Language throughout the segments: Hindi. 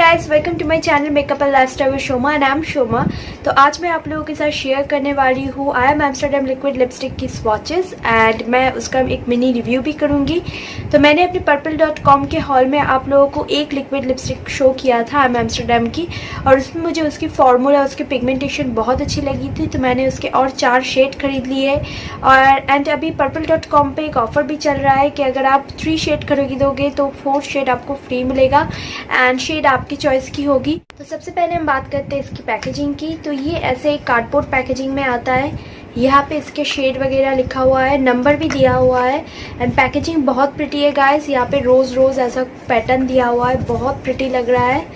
Guys, welcome to my channel makeup and lifestyle with Shoma and I am Shoma. तो आज मैं आप लोगों के साथ शेयर करने वाली हूँ I am Amsterdam liquid lipstick की स्वॉचेस एंड मैं उसका एक मिनी रिव्यू भी करूँगी। तो मैंने अपने purple.com के हॉल में आप लोगों को एक लिक्विड लिपस्टिक शो किया था आई एम एम्स्टरडैम की, और उसमें मुझे उसकी फॉर्मूला उसकी पिगमेंटेशन बहुत अच्छी लगी थी, तो मैंने उसके और 4 शेड खरीद लिए। और एंड अभी purple.com पे एक ऑफ़र भी चल रहा है कि अगर आप 3 शेड खरीदोगे तो 4th शेड आपको फ्री मिलेगा एंड शेड आपकी चॉइस की होगी। तो सबसे पहले हम बात करते हैं इसकी पैकेजिंग की। तो ये ऐसे एक कार्डबोर्ड पैकेजिंग में आता है। यहाँ पे इसके शेड वगैरह लिखा हुआ है, नंबर भी दिया हुआ है एंड पैकेजिंग बहुत प्रिटी है गाइस। यहाँ पे रोज़ ऐसा पैटर्न दिया हुआ है, बहुत प्रिटी लग रहा है।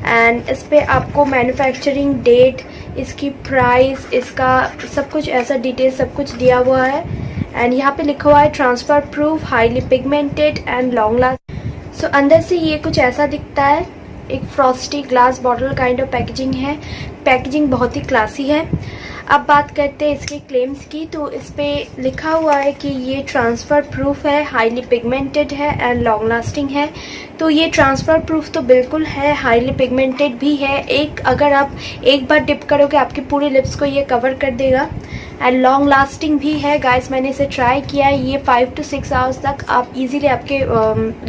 एंड इस पे आपको मैन्युफैक्चरिंग डेट, इसकी प्राइस, इसका सब कुछ ऐसा डिटेल सब कुछ दिया हुआ है। एंड यहाँ पे लिखा हुआ है transfer proof, highly pigmented and long last. So अंदर से ये कुछ ऐसा दिखता है, एक frosty glass bottle kind of packaging है। पैकेजिंग बहुत ही क्लासी है। अब बात करते हैं इसके क्लेम्स की। तो इस पे लिखा हुआ है कि ये ट्रांसफ़र प्रूफ है, हाईली पिगमेंटेड है एंड लॉन्ग लास्टिंग है। तो ये ट्रांसफ़र प्रूफ तो बिल्कुल है, हाईली पिगमेंटेड भी है। अगर आप एक बार डिप करोगे आपके पूरे लिप्स को ये कवर कर देगा एंड लॉन्ग लास्टिंग भी है गाइस। मैंने इसे ट्राई किया है, ये 5 to 6 आवर्स तक आप इजीली आपके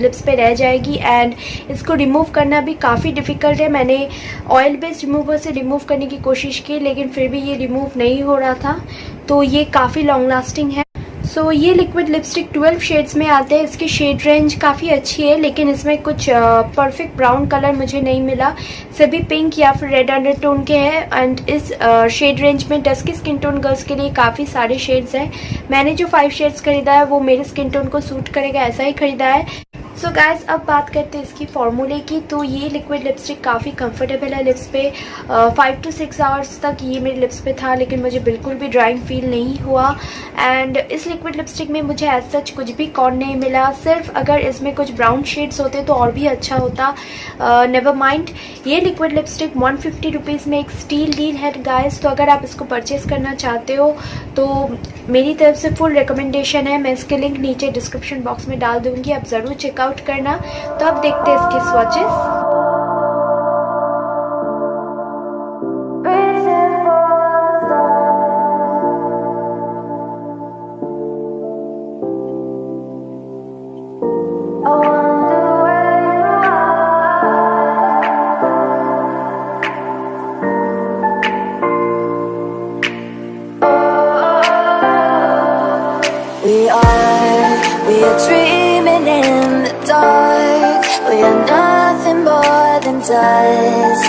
लिप्स पे रह जाएगी एंड इसको रिमूव करना भी काफ़ी डिफ़िकल्ट है। मैंने ऑयल बेस्ड रिमूवर से रिमूव करने की कोशिश की लेकिन फिर भी ये रिमूव नहीं हो रहा था। तो ये काफ़ी लॉन्ग लास्टिंग है। सो ये लिक्विड लिपस्टिक 12 शेड्स में आते हैं। इसकी शेड रेंज काफ़ी अच्छी है लेकिन इसमें कुछ परफेक्ट ब्राउन कलर मुझे नहीं मिला, सभी पिंक या फिर रेड अंडरटोन के हैं। एंड इस शेड रेंज में डस्की स्किन टोन गर्ल्स के लिए काफ़ी सारे शेड्स हैं। मैंने जो 5 शेड्स खरीदा है वो मेरे स्किन टोन को सूट करेगा ऐसा ही खरीदा है। सो गाइस, अब बात करते हैं इसकी फॉर्मूले की। तो ये लिक्विड लिपस्टिक काफ़ी कंफर्टेबल है लिप्स पे। 5 to 6 आवर्स तक ये मेरे लिप्स पे था लेकिन मुझे बिल्कुल भी ड्राइंग फील नहीं हुआ। एंड इस लिक्विड लिपस्टिक में मुझे एज सच कुछ भी कॉन नहीं मिला। सिर्फ अगर इसमें कुछ ब्राउन शेड्स होते तो और भी अच्छा होता। Never mind. ये लिक्विड लिपस्टिक 150 रुपीज़ में एक स्टील डील है गाइस। तो अगर आप इसको परचेज़ करना चाहते हो तो मेरी तरफ से फुल रिकमेंडेशन है। मैं इसके लिंक नीचे डिस्क्रिप्शन बॉक्स में डाल दूँगी, आप ज़रूर चेकआउट करना। तो अब देखते हैं इसकी swatches. We are dreaming in the dark. We are nothing more than dust.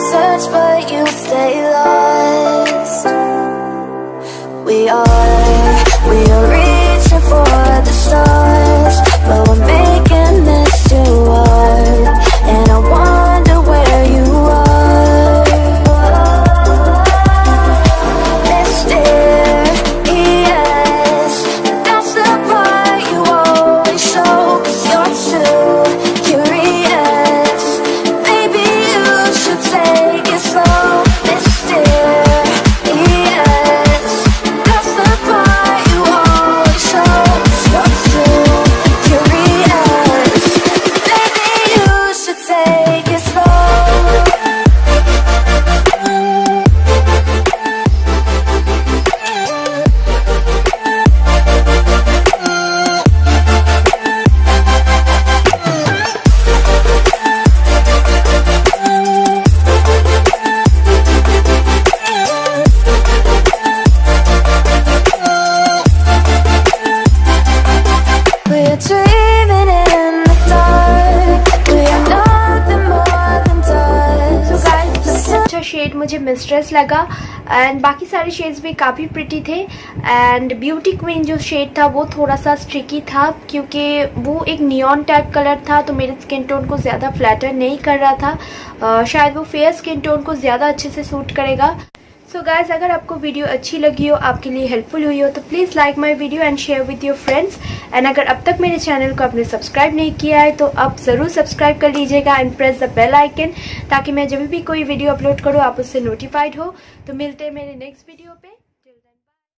Search but you stay lost. We are reaching for the stars, but we're making this too hard. And I wonder where you are. Let's stare, yes, that's the part you always show. 'Cause you're too curious. Maybe you should take it slow. Let's stare, yes, that's the part you always show. 'Cause you're too curious. Maybe you should take it slow. We're dreaming in the dark. We are nothing more than dust. तो गाइस, सबसे अच्छा शेड मुझे मिस्ट्रेस लगा एंड बाकी सारे शेड्स भी काफ़ी प्रिटी थे। एंड ब्यूटी क्वीन जो शेड था वो थोड़ा सा स्ट्रिकी था क्योंकि वो एक नियॉन टाइप कलर था तो मेरे स्किन टोन को ज़्यादा फ्लैटर नहीं कर रहा था। शायद वो फेयर स्किन टोन को ज़्यादा अच्छे से सूट करेगा। सो गाइस, अगर आपको वीडियो अच्छी लगी हो, आपके लिए हेल्पफुल हुई हो तो please like my video and share with your friends. And अगर अब तक मेरे चैनल को आपने सब्सक्राइब नहीं किया है तो आप ज़रूर सब्सक्राइब कर लीजिएगा and press the bell icon, ताकि मैं जब भी कोई वीडियो अपलोड करूँ आप उससे नोटिफाइड हो। तो मिलते हैं मेरे नेक्स्ट वीडियो पे।